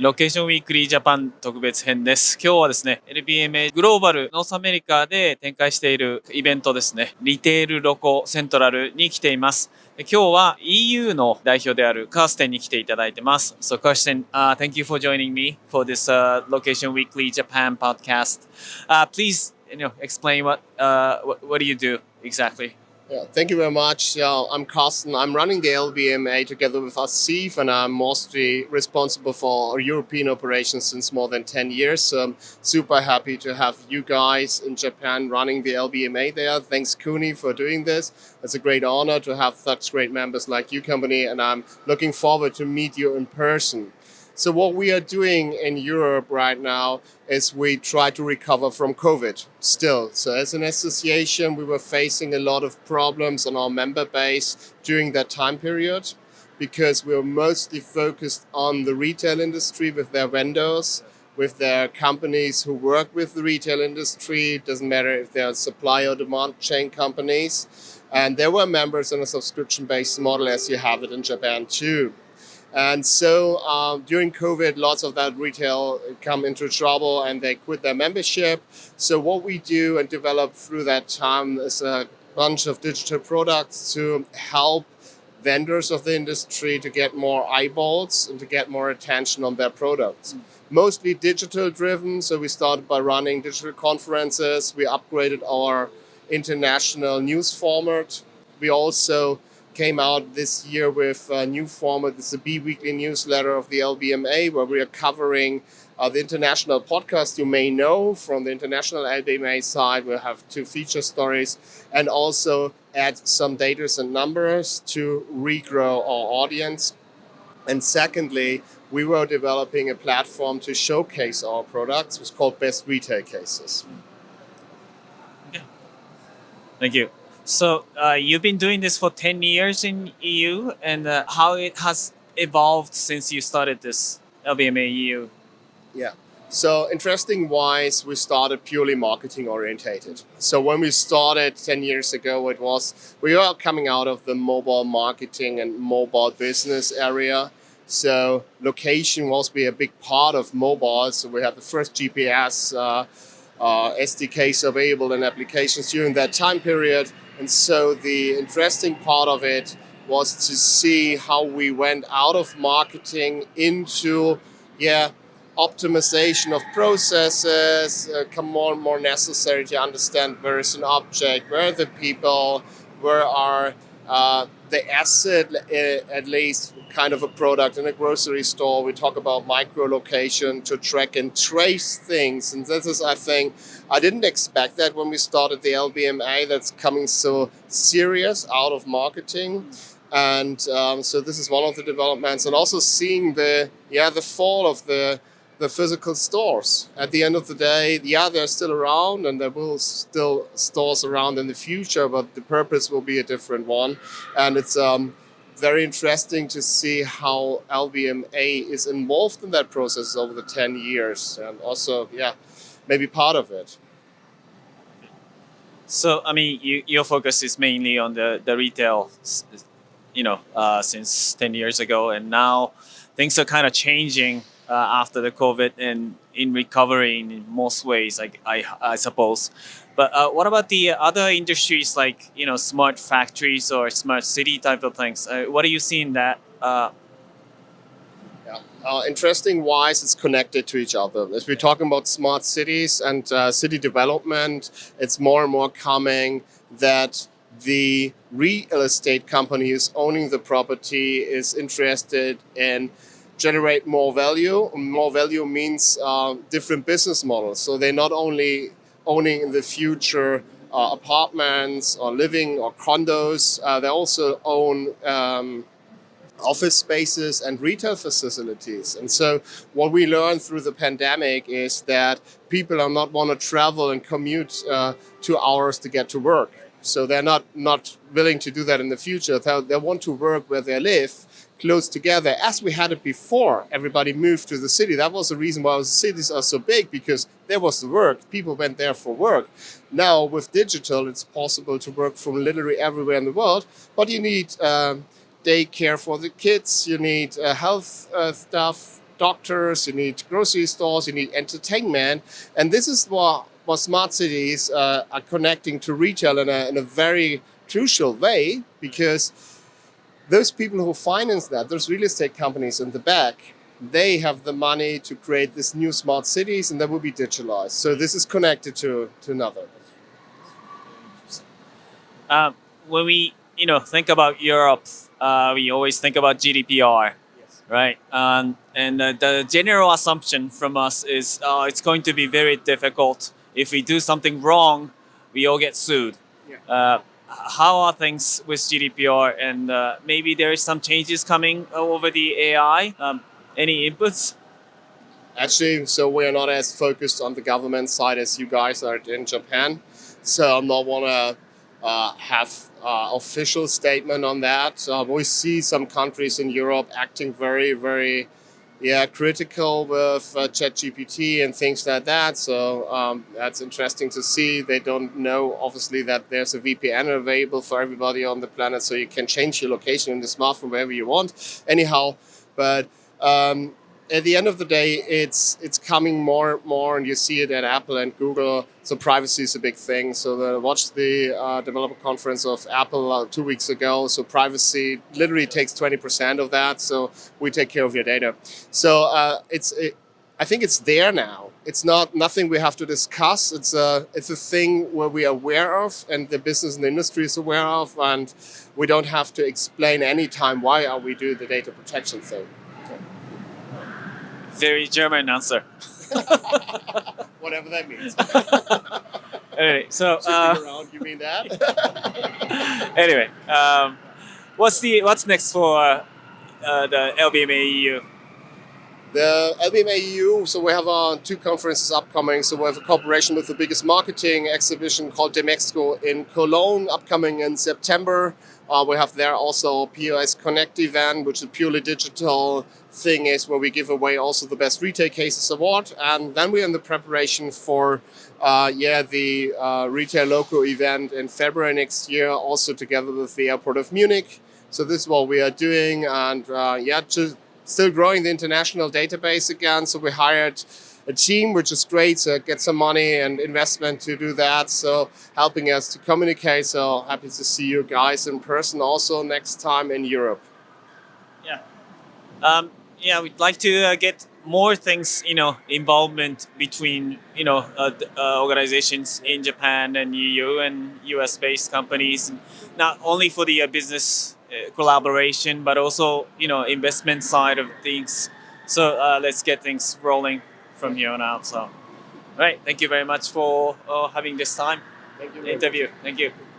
ロケーションウィークリージャパン特別編です。今日はですね、LBMA グローバルノースアメリカで展開しているイベントですね、リテールロコセントラルに来ています。今日は EU の代表であるカーステンに来ていただいてます。So Carsten, thank you for joining me for this Location Weekly Japan podcast. Please, explain what do you do exactly? Yeah, thank you very much. I'm Carsten. I'm running the LBMA together with Asif, and I'm mostly responsible for European operations since more than 10 years. So I'm super happy to have you guys in Japan running the LBMA there. Thanks, Kuni, for doing this. It's a great honor to have such great members like you company, and I'm looking forward to meet you in person. So what we are doing in Europe right now is we try to recover from COVID still. So as an association, we were facing a lot of problems on our member base during that time period because we were mostly focused on the retail industry with their vendors, with their companies who work with the retail industry. It doesn't matter if they're supply or demand chain companies. And there were members on a subscription-based model as you have it in Japan too. And so during COVID, lots of that retail come into trouble and they quit their membership. So what we do and develop through that time is a bunch of digital products to help vendors of the industry to get more eyeballs and to get more attention on their products. Mostly digital driven. So we started by running digital conferences. We upgraded our international news format. We also came out this year with a new format. It's a bi-weekly newsletter of the LBMA where we are covering the international podcast you may know from the international LBMA side. We'll have 2 feature stories and also add some data and numbers to regrow our audience. And secondly, we were developing a platform to showcase our products. It's called Best Retail Cases. Okay. Thank you. So you've been doing this for 10 years in EU, and how it has evolved since you started this LBMA EU? Yeah. So interesting wise, we started purely marketing orientated. So when we started 10 years ago, we were coming out of the mobile marketing and mobile business area. So location was a big part of mobile. So we had the first GPS SDKs available in applications during that time period. And so the interesting part of it was to see how we went out of marketing into, optimization of processes, become more and more necessary to understand where is an object, where are the people, where are the asset, at least kind of a product in a grocery store. We talk about micro-location to track and trace things. And this is, I think, I didn't expect that when we started the LBMA, that's coming so serious out of marketing. And so this is one of the developments. And also seeing the fall of the physical stores. At the end of the day, they're still around and there will still stores around in the future, but the purpose will be a different one. And it's very interesting to see how LBMA is involved in that process over the 10 years and also, maybe part of it. So, I mean, your focus is mainly on the retail, since 10 years ago, and now things are kind of changing after the COVID and in recovering in most ways, I suppose. But what about the other industries like, smart factories or smart city type of things? What do you see in that? Interesting wise, it's connected to each other. As we're talking about smart cities and city development, it's more and more coming that the real estate company who's owning the property is interested in generate more value. More value means different business models. So they're not only owning in the future apartments or living or condos, they also own office spaces and retail facilities. And so what we learned through the pandemic is that people are not want to travel and commute 2 hours to get to work. So they're not willing to do that in the future. They want to work where they live, close together, as we had it before. Everybody moved to the city. That was the reason why the cities are so big, because there was the work. People went there for work. Now with digital, it's possible to work from literally everywhere in the world, but you need daycare for the kids. You need health stuff doctors, you need grocery stores, you need entertainment. And this is what smart cities are connecting to retail in a very crucial way, because those people who finance that, those real estate companies in the back, they have the money to create this new smart cities, and that will be digitalized. So this is connected to another. When we think about Europe, we always think about GDPR, right? And the general assumption from us is it's going to be very difficult. If we do something wrong, we all get sued. How are things with GDPR? And maybe there is some changes coming over the AI. Any inputs? Actually, so we're not as focused on the government side as you guys are in Japan. So I'm not want to have official statement on that. We see some countries in Europe acting very, very critical with ChatGPT and things like that. So that's interesting to see. They don't know, obviously, that there's a VPN available for everybody on the planet, so you can change your location in the smartphone wherever you want. Anyhow, but at the end of the day, it's coming more and more, and you see it at Apple and Google. So privacy is a big thing. So I watched the developer conference of Apple 2 weeks ago. So privacy literally takes 20% of that. So we take care of your data. So I think it's there now. It's nothing we have to discuss. It's a thing where we are aware of, and the business and the industry is aware of, and we don't have to explain anytime why are we doing the data protection thing. Very German answer. Whatever that means. Anyway, so around, you mean that? anyway, what's next for the LBMA EU? The LBMA EU, so we have 2 conferences upcoming. So we have a cooperation with the biggest marketing exhibition called Demexco in Cologne, upcoming in September. We have there also POS Connect event, which is a purely digital thing, is where we give away also the Best Retail Cases Award. And then we're in the preparation for the RetailLoco event in February next year, also together with the airport of Munich. So this is what we are doing, and still growing the international database again. So we hired a team, which is great. So get some money and investment to do that. So helping us to communicate. So happy to see you guys in person also next time in Europe. We'd like to get more things, involvement between, organizations in Japan and EU and US-based companies, not only for the business collaboration, but also, investment side of things. So let's get things rolling from here on out. So, all right. Thank you very much for having this time. Thank you. Interview. Thank you.